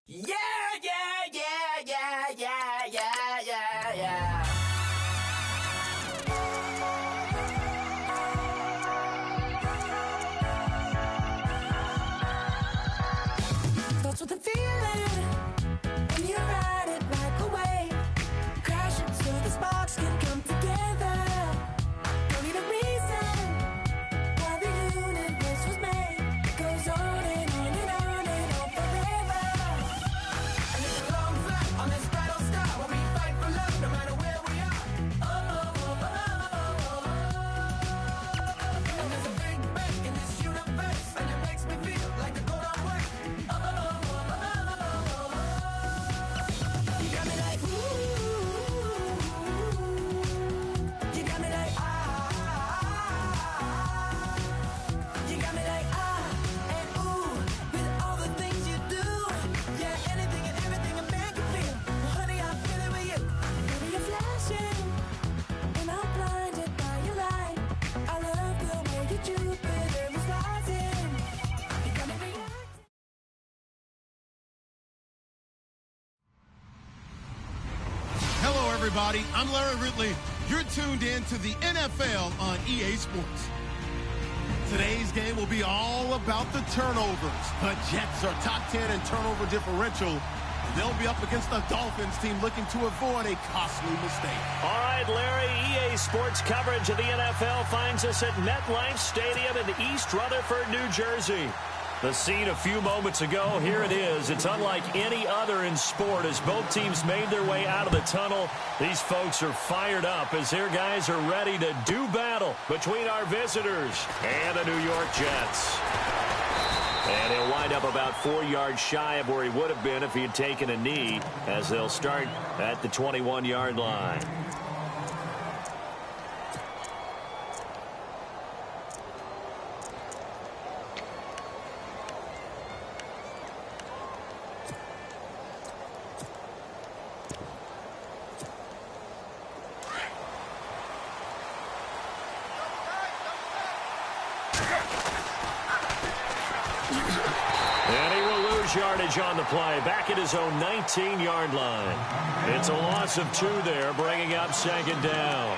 Yeah, yeah, yeah, yeah, yeah, yeah, yeah, yeah. Starts with a feeling, and you ride it like a wave. Crash it so the sparks can come together. Don't need a reason why the universe was made. It goes on and on and on and on forever. And it's a long flight on this battle star where we fight for love no matter where we are. Oh, oh, oh, oh, oh. And there's a big bang in this universe, and it makes me feel like the gold on work. Oh, oh, oh, oh, oh. You got me like, ooh. You got me like, you got me like, and ooh, with all the things you do. Yeah, anything and everything a man can feel. Well, honey, I feel it with you. Baby, you're flashing, and I'm blinded by your light. I love the way you Jupiter is rising. You got me reacting. Hello, everybody. I'm Larry Ridley. You're tuned in to the NFL on EA Sports. Today's game will be all about the turnovers. The Jets are top 10 in turnover differential, and they'll be up against the Dolphins team looking to avoid a costly mistake. All right, Larry, EA Sports coverage of the NFL finds us at MetLife Stadium in East Rutherford, New Jersey. The scene a few moments ago, here it is. It's unlike any other in sport as both teams made their way out of the tunnel. These folks are fired up as their guys are ready to do battle between our visitors and the New York Jets. And he'll wind up about 4 yards shy of where he would have been if he had taken a knee, as they'll start at the 21-yard line. And he will lose yardage on the play, back at his own 19-yard line. It's a loss of 2 there, bringing up second down.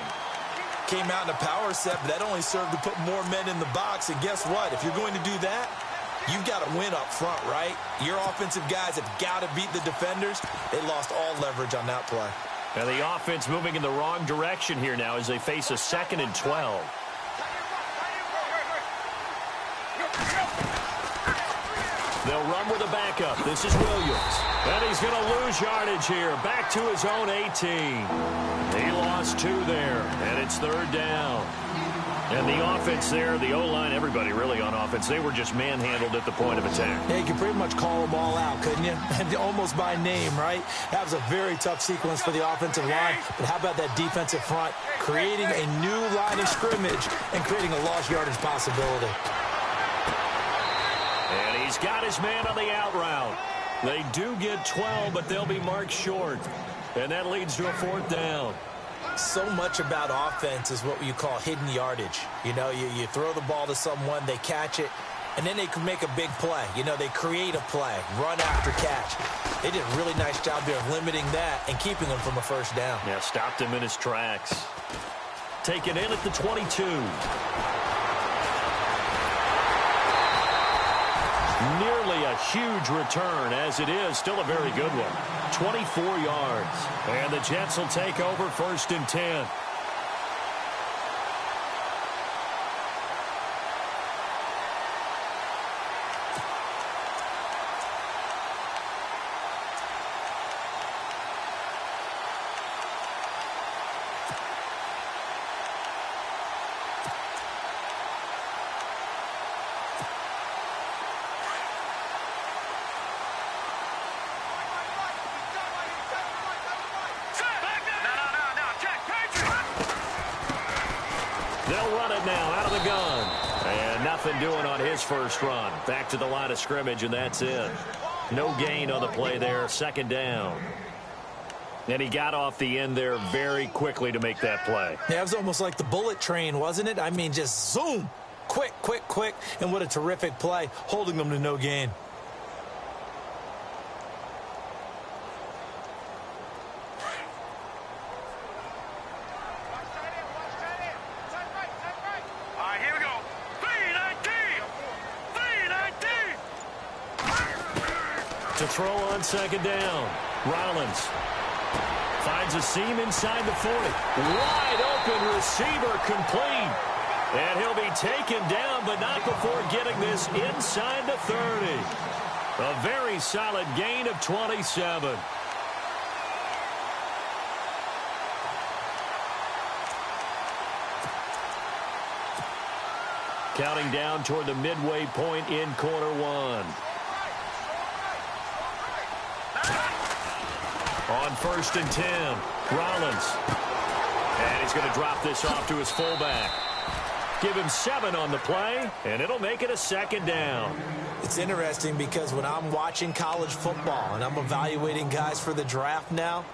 Came out in a power set, but that only served to put more men in the box. And guess what? If you're going to do that, you've got to win up front, right? Your offensive guys have got to beat the defenders. They lost all leverage on that play. And the offense moving in the wrong direction here now as they face a 2nd and 12. They'll run with a backup. This is Williams. And he's going to lose yardage here. Back to his own 18. He lost 2 there. And it's 3rd down. And the offense there, the O-line, everybody really on offense, they were just manhandled at the point of attack. Yeah, you could pretty much call them all out, couldn't you? Almost by name, right? That was a very tough sequence for the offensive line. But how about that defensive front creating a new line of scrimmage and creating a lost yardage possibility? And he's got his man on the out route. They do get 12, but they'll be marked short. And that leads to a 4th down. So much about offense is what you call hidden yardage. You know, you throw the ball to someone, they catch it, and then they can make a big play. You know, they create a play, run after catch. They did a really nice job there of limiting that and keeping him from a 1st down. Yeah, stopped him in his tracks. Taken in at the 22. Nearly a huge return, as it is still a very good one. 24 yards. And the Jets will take over 1st and 10. They'll run it now out of the gun. And nothing doing on his first run. Back to the line of scrimmage, and that's it. No gain on the play there. 2nd down. And he got off the end there very quickly to make that play. Yeah, it was almost like the bullet train, wasn't it? I mean, just zoom. Quick, quick, quick. And what a terrific play, holding them to no gain. To throw on second down. Rollins finds a seam inside the 40. Wide open receiver complete. And he'll be taken down, but not before getting this inside the 30. A very solid gain of 27. Counting down toward the midway point in quarter one. On 1st and 10, Rollins. And he's going to drop this off to his fullback. Give him 7 on the play, and it'll make it a second down. It's interesting because when I'm watching college football and I'm evaluating guys for the draft now,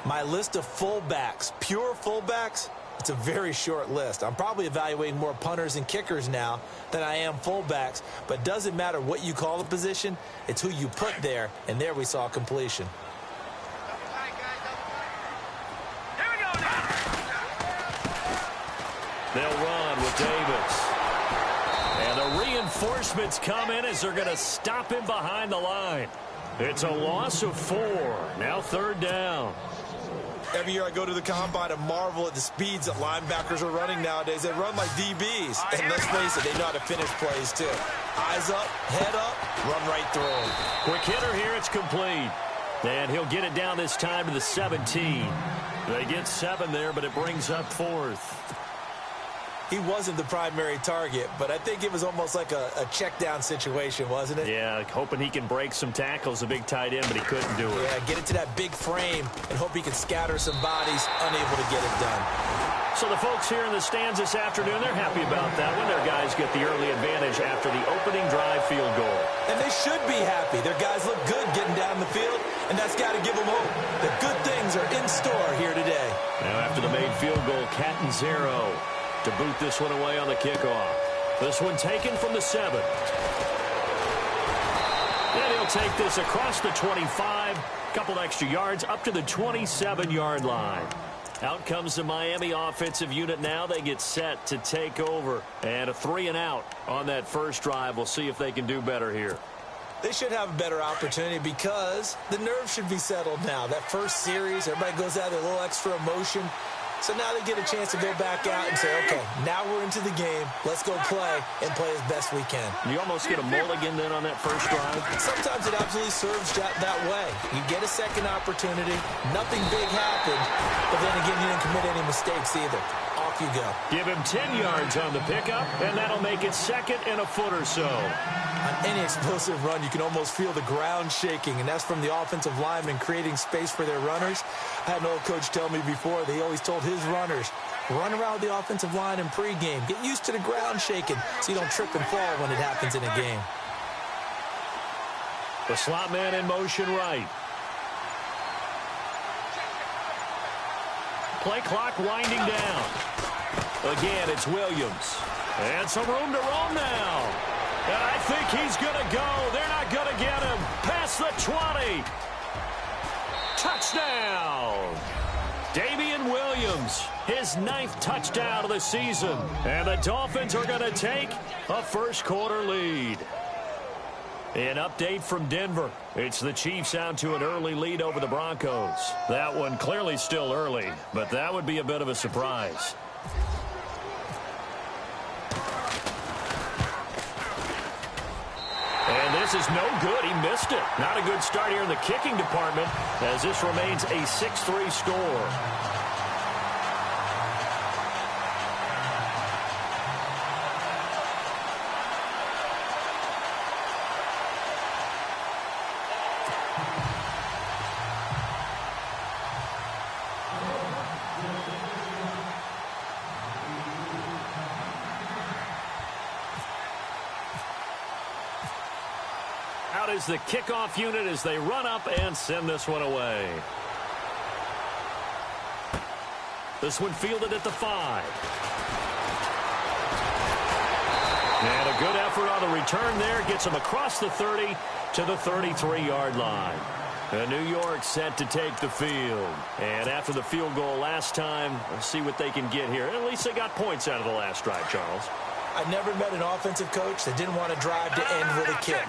my list of fullbacks, pure fullbacks, it's a very short list. I'm probably evaluating more punters and kickers now than I am fullbacks, but it doesn't matter what you call the position, it's who you put there, and there we saw completion. They'll run with Davis. And the reinforcements come in as they're going to stop him behind the line. It's a loss of 4. Now 3rd down. Every year I go to the combine and marvel at the speeds that linebackers are running nowadays. They run like DBs. And let's face it, they know how to finish plays too. Eyes up, head up, run right through them. Quick hitter here, it's complete. And he'll get it down this time to the 17. They get 7 there, but it brings up 4th. He wasn't the primary target, but I think it was almost like a check-down situation, wasn't it? Yeah, hoping he can break some tackles, a big tight end, but he couldn't do it. Yeah, get it to that big frame and hope he can scatter some bodies, unable to get it done. So the folks here in the stands this afternoon, they're happy about that one. Their guys get the early advantage after the opening drive field goal. And they should be happy. Their guys look good getting down the field, and that's got to give them hope. The good things are in store here today. Now after the made field goal, Catanzaro to boot this one away on the kickoff. This one taken from the 7. And he'll take this across the 25. Couple extra yards up to the 27-yard line. Out comes the Miami offensive unit now. They get set to take over. And a 3-and-out on that first drive. We'll see if they can do better here. They should have a better opportunity because the nerves should be settled now. That first series, everybody goes out with a little extra emotion. So now they get a chance to go back out and say, okay, now we're into the game. Let's go play and play as best we can. You almost get a mulligan then on that first drive? Sometimes it absolutely serves that way. You get a second opportunity. Nothing big happened. But then again, you didn't commit any mistakes either. Off you go. Give him 10 yards on the pickup, and that'll make it 2nd and a foot or so. On any explosive run, you can almost feel the ground shaking, and that's from the offensive linemen creating space for their runners. I had an old coach tell me before, he always told his runners, run around the offensive line in pregame. Get used to the ground shaking so you don't trip and fall when it happens in a game. The slot man in motion right. Play clock winding down. Again, it's Williams. And some room to roam now. And I think he's going to go. They're not going to get him. Past the 20. Touchdown. Damian Williams, his 9th touchdown of the season. And the Dolphins are going to take a first-quarter lead. An update from Denver. It's the Chiefs out to an early lead over the Broncos. That one clearly still early, but that would be a bit of a surprise. And this is no good. He missed it. Not a good start here in the kicking department as this remains a 6-3 score. Out is the kickoff unit as they run up and send this one away. This one fielded at the 5. And a good effort on the return there. Gets him across the 30 to the 33-yard line. And New York set to take the field. And after the field goal last time, let's see what they can get here. At least they got points out of the last drive, Charles. I never met an offensive coach that didn't want to drive to end with a kick.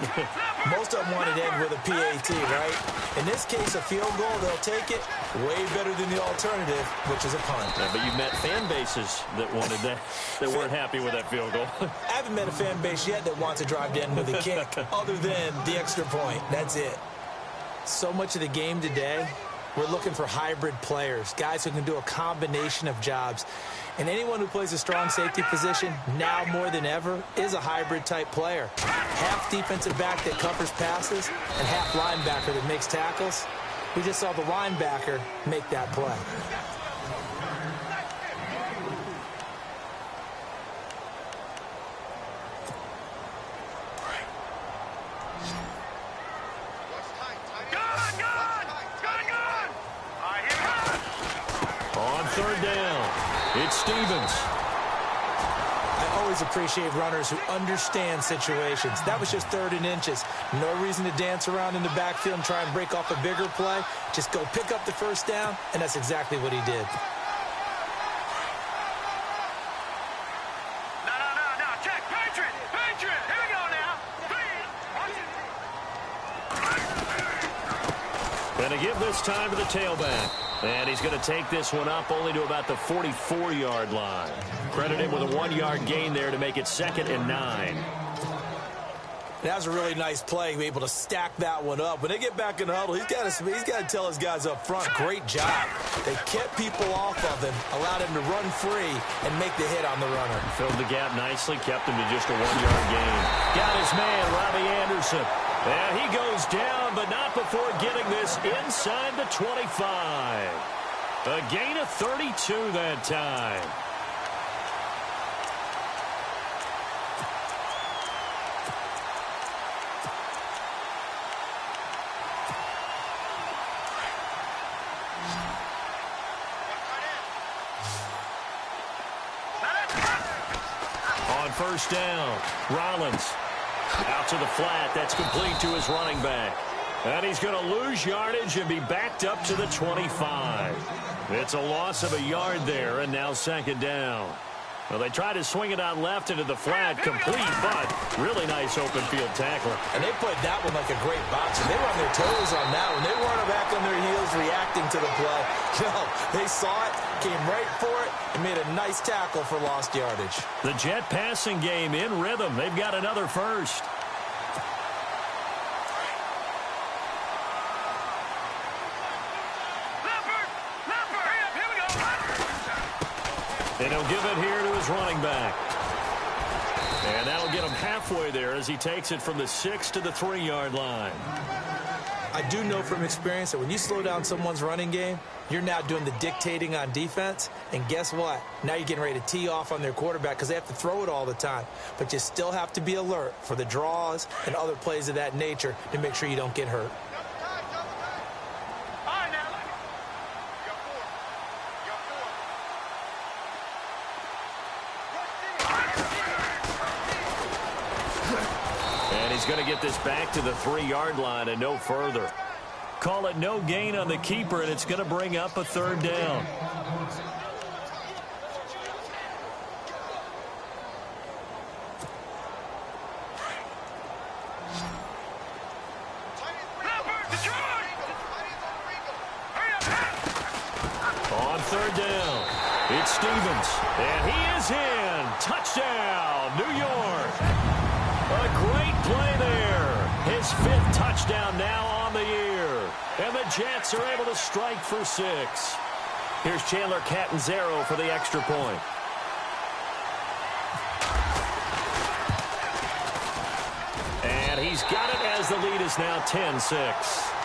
Most of them wanted to end with a PAT, right? In this case, a field goal, they'll take it way better than the alternative, which is a punt. Yeah, but you've met fan bases that wanted that, that weren't happy with that field goal. I haven't met a fan base yet that wants to drive to end with a kick, other than the extra point. That's it. So much of the game today, we're looking for hybrid players, guys who can do a combination of jobs. And anyone who plays a strong safety position, now more than ever, is a hybrid-type player. Half defensive back that covers passes and half linebacker that makes tackles. We just saw the linebacker make that play. On third down, it's Stevens. I always appreciate runners who understand situations. That was just 3rd and inches. No reason to dance around in the backfield and try and break off a bigger play. Just go pick up the first down, and that's exactly what he did. No, check, Patriot, here we go now. Going to give this time to the tailback. And he's going to take this one up only to about the 44-yard line. Credit him with a 1-yard gain there to make it 2nd and 9. That was a really nice play, be able to stack that one up. When they get back in the huddle, he's got to tell his guys up front, great job. They kept people off of him, allowed him to run free and make the hit on the runner. Filled the gap nicely, kept him to just a 1-yard gain. Got his man, Robbie Anderson. And he goes down, but not before getting this inside the 25. A gain of 32 that time. On first down, Rollins. Out to the flat. That's complete to his running back. And he's going to lose yardage and be backed up to the 25. It's a loss of a yard there, and now 2nd down. Well, they tried to swing it out left into the flat, complete, but really nice open field tackler. And they played that one like a great boxer. They were on their toes on that one. They weren't back on their heels reacting to the play. No, they saw it, came right for it, and made a nice tackle for lost yardage. The Jet passing game in rhythm. They've got another first. And he'll give it here to his running back. And that'll get him halfway there as he takes it from the 6 to the 3-yard line. I do know from experience that when you slow down someone's running game, you're now doing the dictating on defense. And guess what? Now you're getting ready to tee off on their quarterback because they have to throw it all the time. But you still have to be alert for the draws and other plays of that nature to make sure you don't get hurt. He's going to get this back to the 3-yard line and no further. Call it no gain on the keeper, and it's going to bring up a 3rd down. On 3rd down, it's Stevens, and he is in. Touchdown, New York. A great play there. His 5th touchdown now on the year. And the Jets are able to strike for 6. Here's Chandler Catanzaro for the extra point. And he's got it as the lead is now 10-6.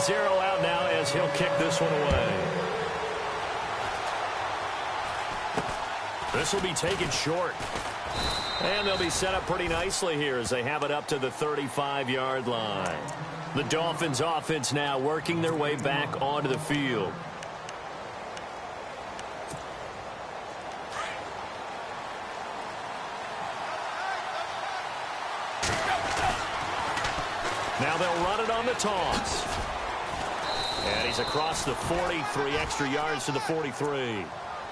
Zero out now as he'll kick this one away. This will be taken short. And they'll be set up pretty nicely here as they have it up to the 35-yard line. The Dolphins offense now working their way back onto the field. Now they'll run it on the toss. And he's across the 40, 3 extra yards to the 43.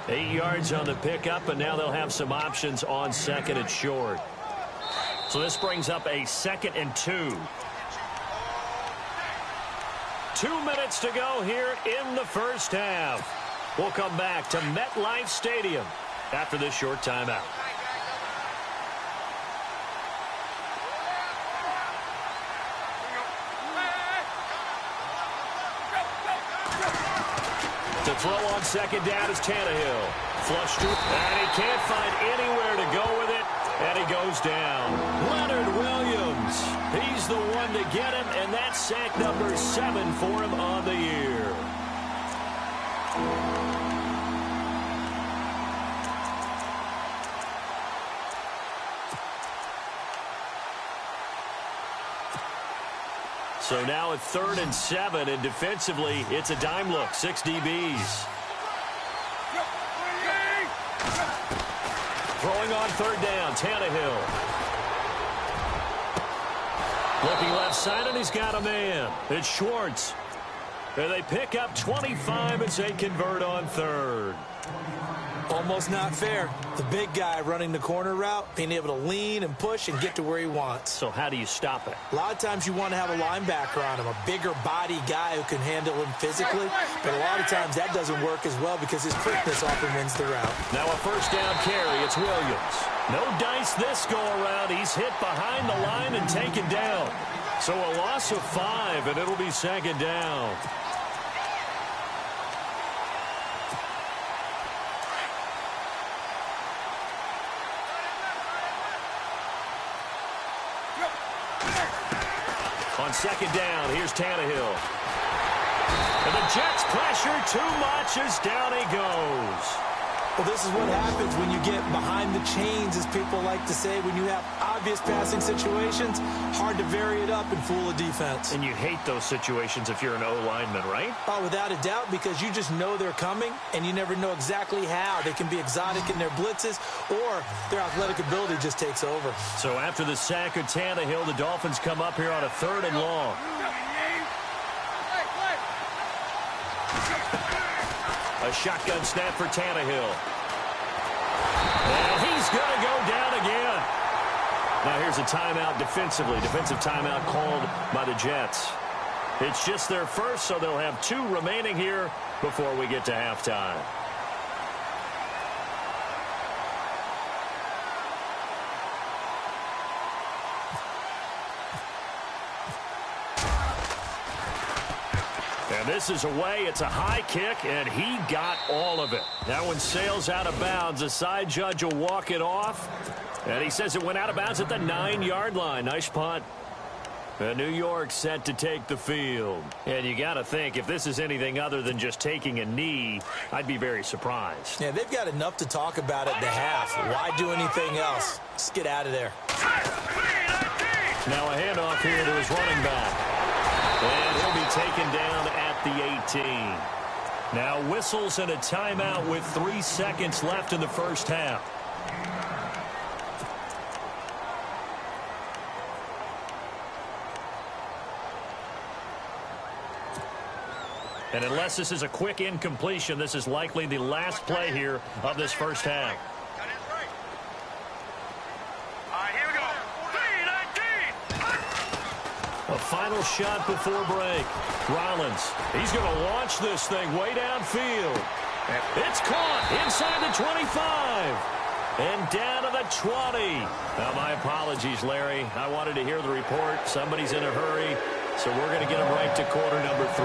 8 yards on the pickup, and now they'll have some options on second and short. So this brings up a 2nd and 2. 2 minutes to go here in the first half. We'll come back to MetLife Stadium after this short timeout. To throw on second down is Tannehill. Flush to, and he can't find anywhere to go with it, and he goes down. Leonard Williams, he's the one to get him, and that's sack number 7 for him on the year. So now it's 3rd and 7, and defensively, it's a dime look. 6 DBs. Throwing on 3rd down, Tannehill. Looking left side, and he's got a man. It's Schwartz. And they pick up 25 as they convert on 3rd. Almost not fair. The big guy running the corner route, being able to lean and push and get to where he wants. So how do you stop it? A lot of times you want to have a linebacker on him, a bigger body guy who can handle him physically. But a lot of times that doesn't work as well because his quickness often wins the route. Now a 1st down carry. It's Williams. No dice this go around. He's hit behind the line and taken down. So a loss of 5, and it'll be 2nd down. On 2nd down, here's Tannehill. And the Jets pressure too much as down he goes. Well, this is what happens when you get behind the chains, as people like to say. When you have obvious passing situations, hard to vary it up and fool a defense. And you hate those situations if you're an O-lineman, right? Oh, without a doubt, because you just know they're coming, and you never know exactly how. They can be exotic in their blitzes, or their athletic ability just takes over. So after the sack of Tannehill, the Dolphins come up here on a 3rd and long. A shotgun snap for Tannehill. And he's going to go down again. Now here's a timeout defensively. Defensive timeout called by the Jets. It's just their first, so they'll have 2 remaining here before we get to halftime. And this is away. It's a high kick, and he got all of it. That one sails out of bounds. The side judge will walk it off. And he says it went out of bounds at the 9-yard line. Nice punt. And New York set to take the field. And you got to think, if this is anything other than just taking a knee, I'd be very surprised. Yeah, they've got enough to talk about at the half. Why do anything else? Just get out of there. Now a handoff here to his running back. And he'll be taken down at the 18. Now whistles and a timeout with 3 seconds left in the first half. And unless this is a quick incompletion, this is likely the last play here of this first half. A final shot before break. Rollins, he's going to launch this thing way downfield. It's caught inside the 25. And down to the 20. Now, my apologies, Larry. I wanted to hear the report. Somebody's in a hurry, so we're going to get him right to quarter number 3.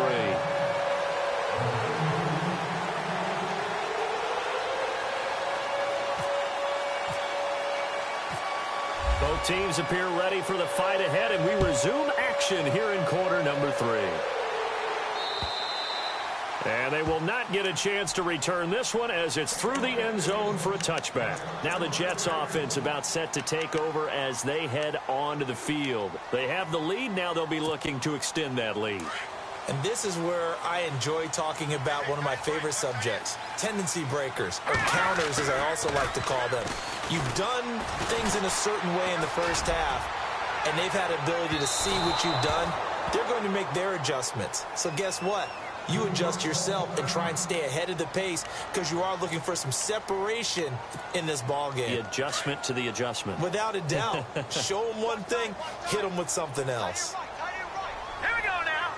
Both teams appear ready for the fight ahead, and we resume action here in quarter number 3. And they will not get a chance to return this one as it's through the end zone for a touchback. Now the Jets offense about set to take over as they head onto the field. They have the lead. Now they'll be looking to extend that lead. And this is where I enjoy talking about one of my favorite subjects, tendency breakers, or counters as I also like to call them. You've done things in a certain way in the first half, and they've had ability to see what you've done, they're going to make their adjustments. So guess what? You adjust yourself and try and stay ahead of the pace because you are looking for some separation in this ball game. The adjustment to the adjustment. Without a doubt. Show them one thing, hit them with something else. Here we go now.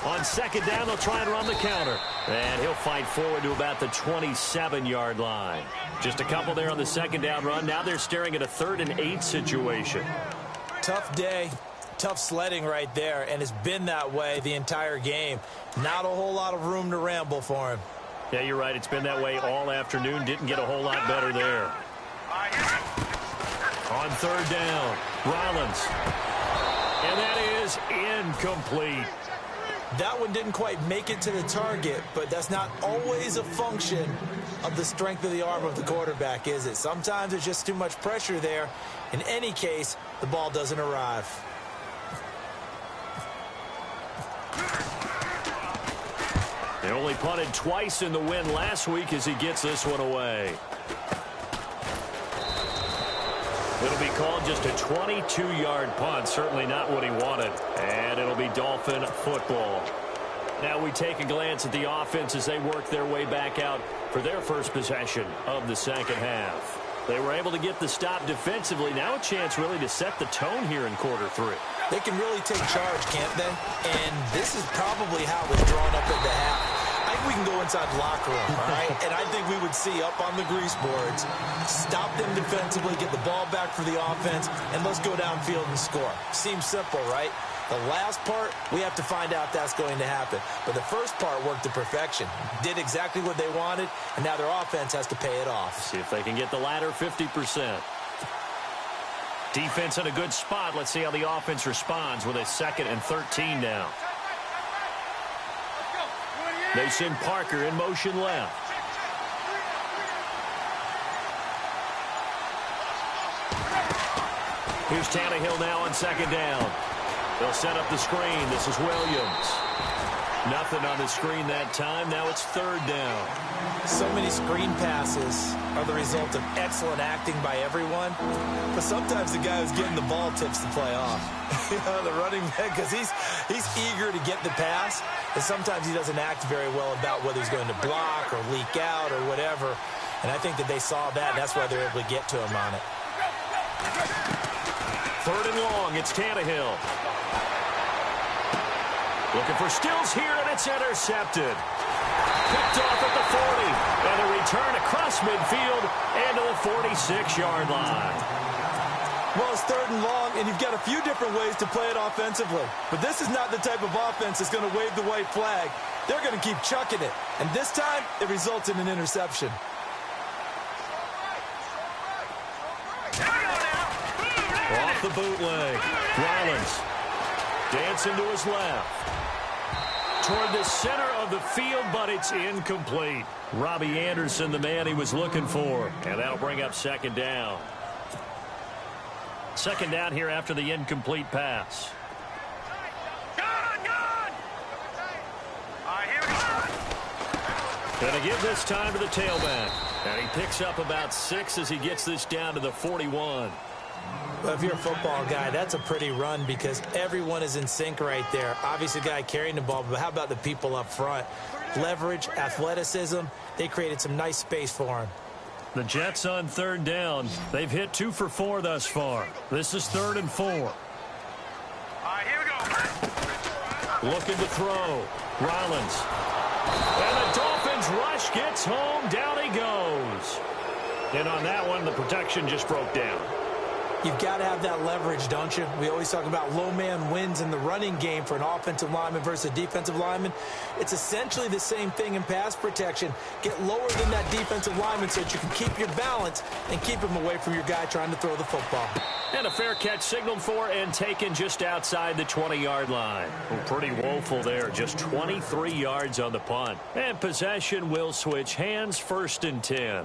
On second down, they'll try and run the counter. And he'll fight forward to about the 27-yard line. Just a couple there on the second down run. Now they're staring at a 3rd and 8 situation. Tough day. Tough sledding right there, and it's been that way the entire game. Not a whole lot of room to ramble for him. Yeah, you're right. It's been that way all afternoon. Didn't get a whole lot better there. On 3rd down, Rollins. And that is incomplete. That one didn't quite make it to the target, but that's not always a function of the strength of the arm of the quarterback, is it? Sometimes there's just too much pressure there. In any case, the ball doesn't arrive. They only punted twice in the win last week as he gets this one away. It'll be called just a 22-yard punt. Certainly not what he wanted. And it'll be Dolphin football. Now we take a glance at the offense as they work their way back out for their first possession of the second half. They were able to get the stop defensively. Now a chance really to set the tone here in quarter 3. They can really take charge, can't they? And this is probably how it was drawn up at the half. I think we can go inside the locker room, all right? And I think we would see up on the grease boards, stop them defensively, get the ball back for the offense, and let's go downfield and score. Seems simple, right? The last part, we have to find out if that's going to happen. But the first part worked to perfection. Did exactly what they wanted, and now their offense has to pay it off. See if they can get the latter 50%. Defense in a good spot. Let's see how the offense responds with a 2nd and 13 now. They send Parker in motion left. Here's Tannehill now on 2nd down. They'll set up the screen. This is Williams. Nothing on the screen that time. Now it's 3rd down. So many screen passes are the result of excellent acting by everyone. But sometimes the guy who's getting the ball tips the play off. The running back, because he's eager to get the pass. And sometimes he doesn't act very well about whether he's going to block or leak out or whatever. And I think that they saw that, and that's why they're able to get to him on it. 3rd and long. It's Tannehill. Looking for Stills here, and it's intercepted. Picked off at the 40. And a return across midfield and to the 46-yard line. Well, it's 3rd and long, and you've got a few different ways to play it offensively. But this is not the type of offense that's going to wave the white flag. They're going to keep chucking it. And this time, it results in an interception. Off the bootleg. Rollins dancing to his left. Toward the center of the field, but it's incomplete. Robbie Anderson, the man he was looking for. And that'll bring up 2nd down. 2nd down here after the incomplete pass. Going to give this time to the tailback. And he picks up about 6 as he gets this down to the 41. Well, if you're a football guy, that's a pretty run because everyone is in sync right there. Obviously, the guy carrying the ball, but how about the people up front? Leverage, athleticism, they created some nice space for him. The Jets on 3rd down. They've hit 2 for 4 thus far. This is 3rd and 4. All right, here we go. Looking to throw. Rollins. And the Dolphins rush gets home. Down he goes. And on that one, the protection just broke down. You've got to have that leverage, don't you? We always talk about low man wins in the running game for an offensive lineman versus a defensive lineman. It's essentially the same thing in pass protection. Get lower than that defensive lineman so that you can keep your balance and keep him away from your guy trying to throw the football. And a fair catch signaled for and taken just outside the 20-yard line. Well, pretty woeful there. Just 23 yards on the punt. And possession will switch hands. 1st and 10.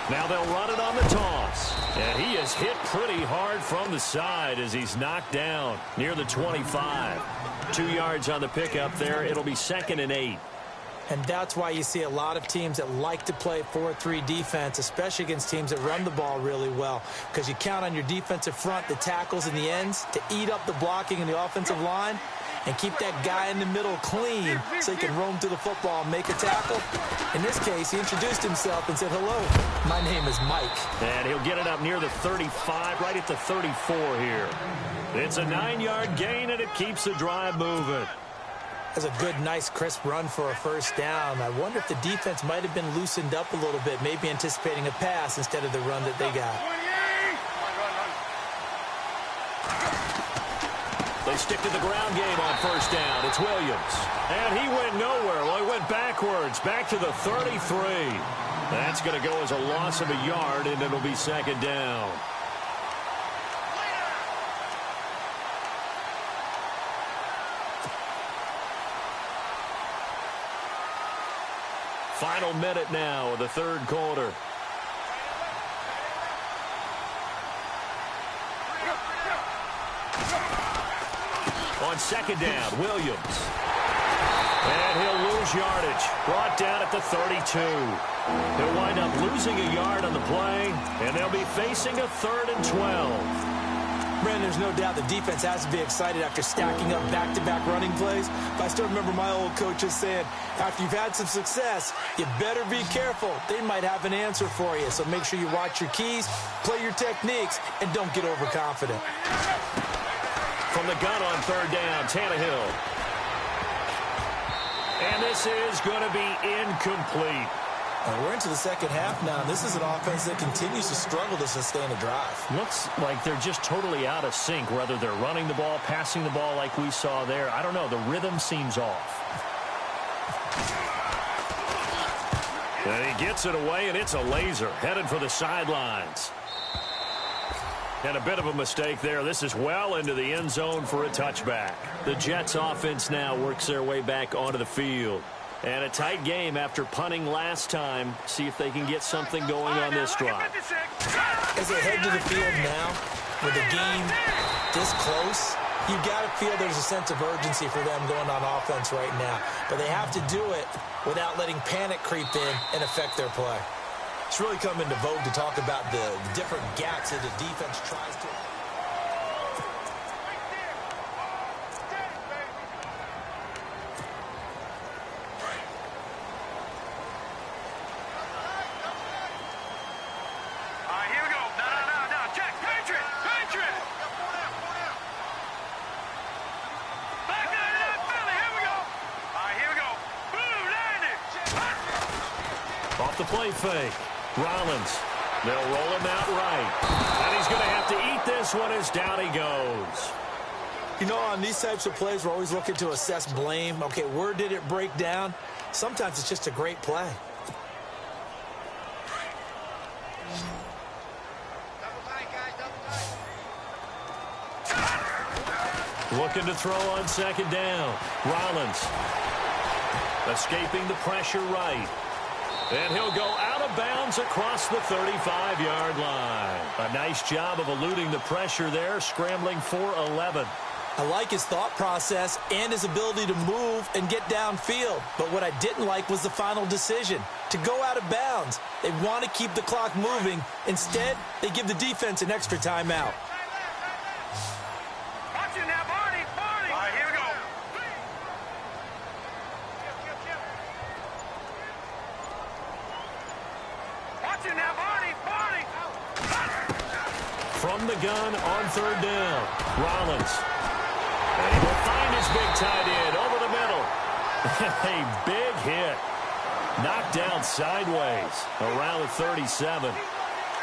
Now they'll run it on the toss. And he is hit pretty hard from the side as he's knocked down near the 25. 2 yards on the pickup there. It'll be 2nd and 8. And that's why you see a lot of teams that like to play 4-3 defense, especially against teams that run the ball really well, because you count on your defensive front, the tackles and the ends, to eat up the blocking in the offensive line and keep that guy in the middle clean so he can roam through the football and make a tackle. In this case, he introduced himself and said, "Hello, my name is Mike." And he'll get it up near the 35, right at the 34 here. It's a 9-yard gain, and it keeps the drive moving. That's a good, nice, crisp run for a first down. I wonder if the defense might have been loosened up a little bit, maybe anticipating a pass instead of the run that they got. They stick to the ground game on first down. It's Williams. And he went nowhere. Well, he went backwards, back to the 33. That's going to go as a loss of a yard, and it'll be 2nd down. Final minute now of the 3rd quarter. On 2nd down, Williams. And he'll lose yardage. Brought down at the 32. He'll wind up losing a yard on the play, and they'll be facing a 3rd and 12. Brandon, there's no doubt the defense has to be excited after stacking up back-to-back running plays. But I still remember my old coaches saying, after you've had some success, you better be careful. They might have an answer for you. So make sure you watch your keys, play your techniques, and don't get overconfident. From the gun on 3rd down, Tannehill. And this is going to be incomplete. We're into the 2nd half now. This is an offense that continues to struggle to sustain a drive. Looks like they're just totally out of sync, whether they're running the ball, passing the ball like we saw there. I don't know. The rhythm seems off. And he gets it away, and it's a laser headed for the sidelines. And a bit of a mistake there. This is well into the end zone for a touchback. The Jets offense now works their way back onto the field. And a tight game after punting last time. See if they can get something going on this drive. As they head to the field now, with the game this close, you got to feel there's a sense of urgency for them going on offense right now. But they have to do it without letting panic creep in and affect their play. It's really come into vogue to talk about the different gaps that the defense tries to. Off the play fake. Rollins. They'll roll him out right. And he's going to have to eat this one as down he goes. You know, on these types of plays, we're always looking to assess blame. Okay, where did it break down? Sometimes it's just a great play. Looking to throw on 2nd down. Rollins. Escaping the pressure right. And he'll go out of bounds across the 35-yard line. A nice job of eluding the pressure there, scrambling for 11. I like his thought process and his ability to move and get downfield. But what I didn't like was the final decision, to go out of bounds. They want to keep the clock moving. Instead, they give the defense an extra timeout. Watch it now, Barney. All right, here we go. Watch it now, Barney. From the gun on 3rd down, Rollins. And he will find his big tight end over the middle. A big hit. Knocked down sideways around the 37.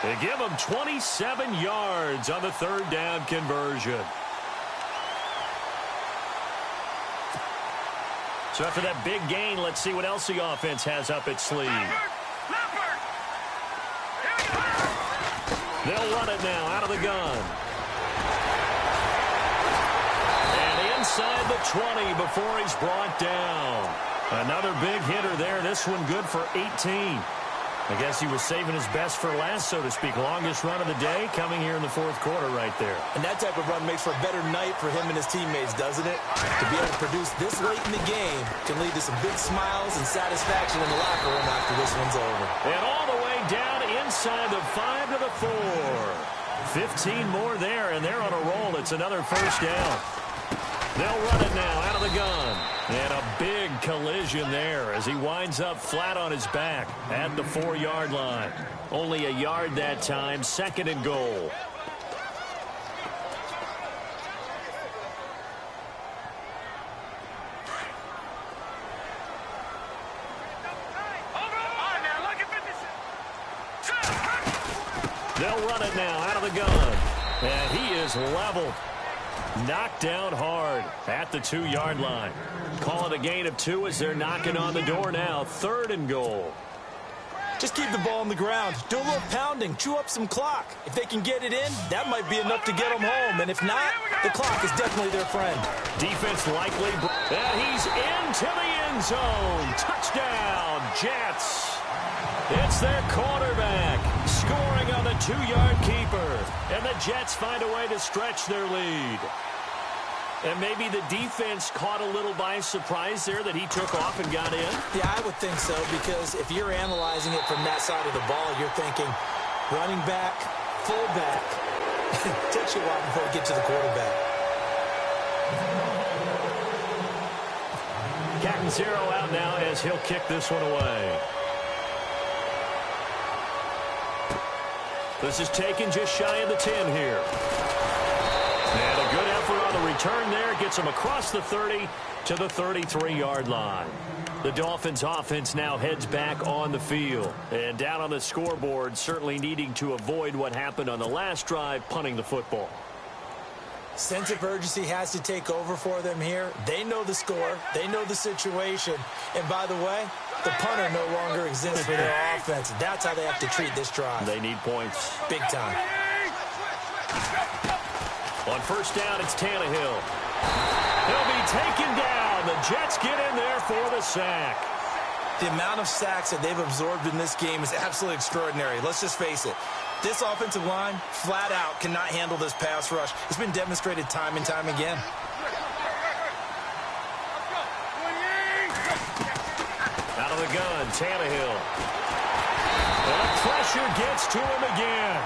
They give him 27 yards on the 3rd down conversion. So after that big gain, let's see what else the offense has up its sleeve. They'll run it now out of the gun. And inside the 20 before he's brought down. Another big hitter there. This one good for 18. I guess he was saving his best for last, so to speak. Longest run of the day coming here in the fourth quarter right there. And that type of run makes for a better night for him and his teammates, doesn't it? To be able to produce this late in the game can lead to some big smiles and satisfaction in the locker room after this one's over. And all the way down inside the 5 to the 4. 15 more there, and they're on a roll. It's another first down. They'll run it now out of the gun. And a big collision there as he winds up flat on his back at the 4-yard line. Only a yard that time, 2nd and goal. They'll run it now out of the gun. And he is leveled. Knocked down hard at the 2-yard line. Call it a gain of 2 as they're knocking on the door now. 3rd and goal. Just keep the ball on the ground. Do a little pounding. Chew up some clock. If they can get it in, that might be enough to get them home. And if not, the clock is definitely their friend. Defense likely. And he's into the end zone. Touchdown, Jets. It's their quarterback scoring on the 2-yard keeper. And the Jets find a way to stretch their lead. And maybe the defense caught a little by surprise there that he took off and got in? Yeah, I would think so, because if you're analyzing it from that side of the ball, you're thinking running back, fullback. It takes you a while before you get to the quarterback. Catanzaro out now as he'll kick this one away. This is taken just shy of the 10 here. And a good effort on the return there. Gets him across the 30 to the 33-yard line. The Dolphins offense now heads back on the field. And down on the scoreboard, certainly needing to avoid what happened on the last drive, punting the football. Sense of urgency has to take over for them here. They know the score. They know the situation. And by the way, the punter no longer exists for their offense. That's how they have to treat this drive. They need points. Big time. On first down, it's Tannehill. He'll be taken down. The Jets get in there for the sack. The amount of sacks that they've absorbed in this game is absolutely extraordinary. Let's just face it. This offensive line, flat out, cannot handle this pass rush. It's been demonstrated time and time again. Out of the gun, Tannehill. And the pressure gets to him again.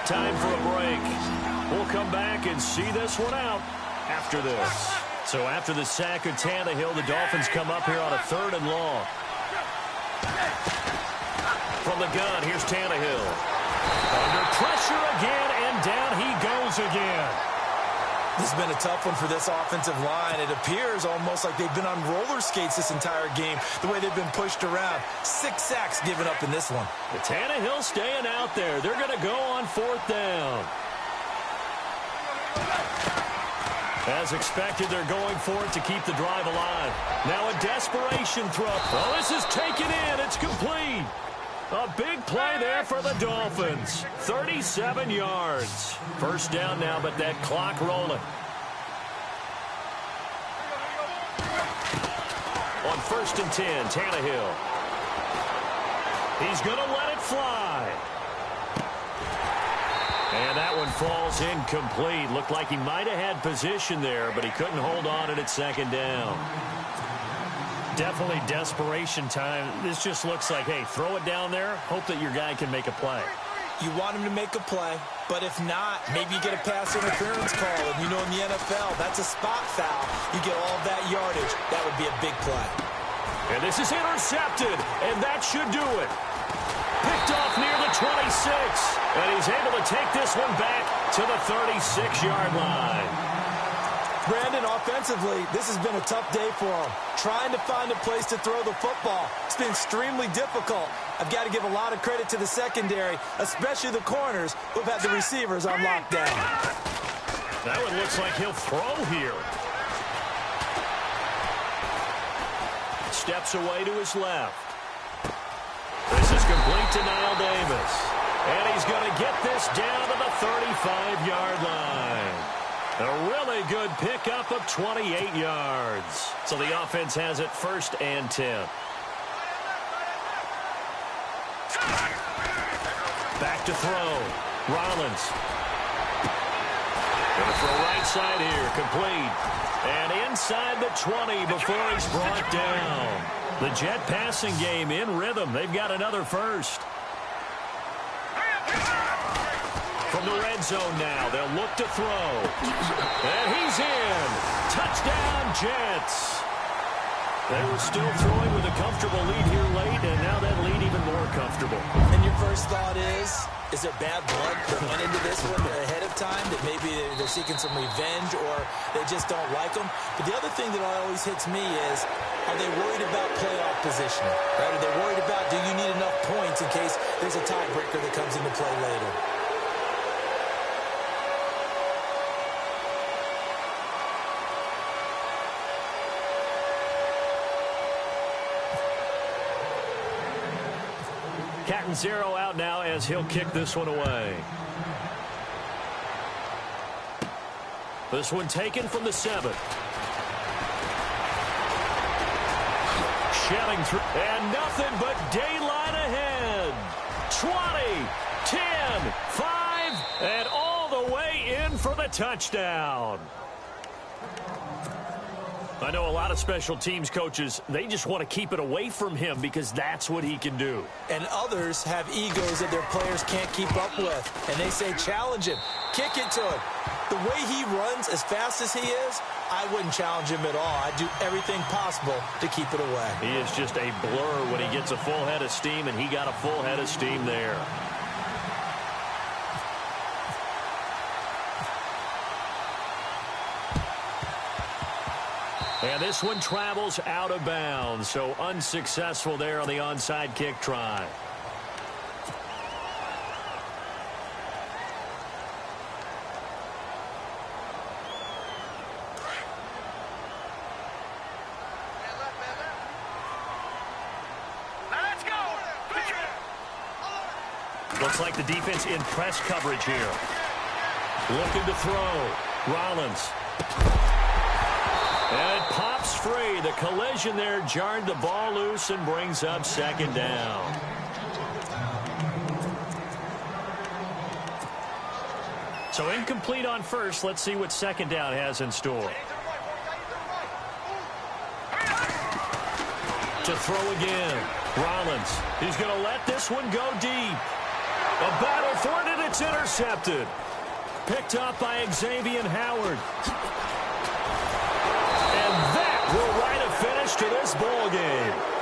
Time for a break. We'll come back and see this one out after this. So after the sack of Tannehill, the Dolphins come up here on a 3rd and long. From the gun, here's Tannehill. Under pressure again, and down he goes again. This has been a tough one for this offensive line. It appears almost like they've been on roller skates this entire game, the way they've been pushed around. 6 sacks given up in this one. The Tannehill staying out there. They're going to go on 4th down. As expected, they're going for it to keep the drive alive. Now a desperation throw. Oh, this is taken in. It's complete. A big play there for the Dolphins. 37 yards. First down now, but that clock rolling. On 1st and 10, Tannehill. He's going to let it fly. And that one falls incomplete. Looked like he might have had position there, but he couldn't hold on it at 2nd down. Definitely desperation time. This just looks like, hey, throw it down there, hope that your guy can make a play. You want him to make a play, but if not, maybe you get a pass interference call. And you know in the NFL, that's a spot foul. You get all of that yardage. That would be a big play. And this is intercepted, and that should do it. Picked off near the 26, and he's able to take this one back to the 36-yard line. Brandon, offensively, this has been a tough day for him. Trying to find a place to throw the football. It's been extremely difficult. I've got to give a lot of credit to the secondary, especially the corners who've had the receivers on lockdown. That one looks like he'll throw here. Steps away to his left. This is complete to Niall Davis. And he's going to get this down to the 35-yard line. A really good pickup of 28 yards. So the offense has it 1st and 10. Back to throw. Rollins. Going to throw right side here. Complete. And inside the 20 before he's brought down. The Jet passing game in rhythm. They've got another first. From the red zone now, they'll look to throw. And he's in. Touchdown, Jets. They were still throwing with a comfortable lead here late, and now that lead even more comfortable. And your first thought is there bad blood that went into this one ahead of time, that maybe they're seeking some revenge or they just don't like them? But the other thing that always hits me is, are they worried about playoff positioning? Right? Are they worried about, do you need enough points in case there's a tiebreaker that comes into play later? Catanzaro out now as he'll kick this one away. This one taken from the 7. Shelling through, and nothing but daylight ahead. 20, 10, 5, and all the way in for the touchdown. I know a lot of special teams coaches, they just want to keep it away from him because that's what he can do. And others have egos that their players can't keep up with. And they say, challenge him. Kick it to him. The way he runs as fast as he is, I wouldn't challenge him at all. I'd do everything possible to keep it away. He is just a blur when he gets a full head of steam, and he got a full head of steam there. And this one travels out of bounds, so unsuccessful there on the onside kick try. Let's go. Looks like the defense in press coverage here. Looking to throw. Rollins. And it pops free. The collision there jarred the ball loose and brings up 2nd down. So incomplete on first. Let's see what 2nd down has in store. To throw again. Rollins. He's going to let this one go deep. A battle for it, and it's intercepted. Picked up by Xavier Howard. And that will write a finish to this ball game.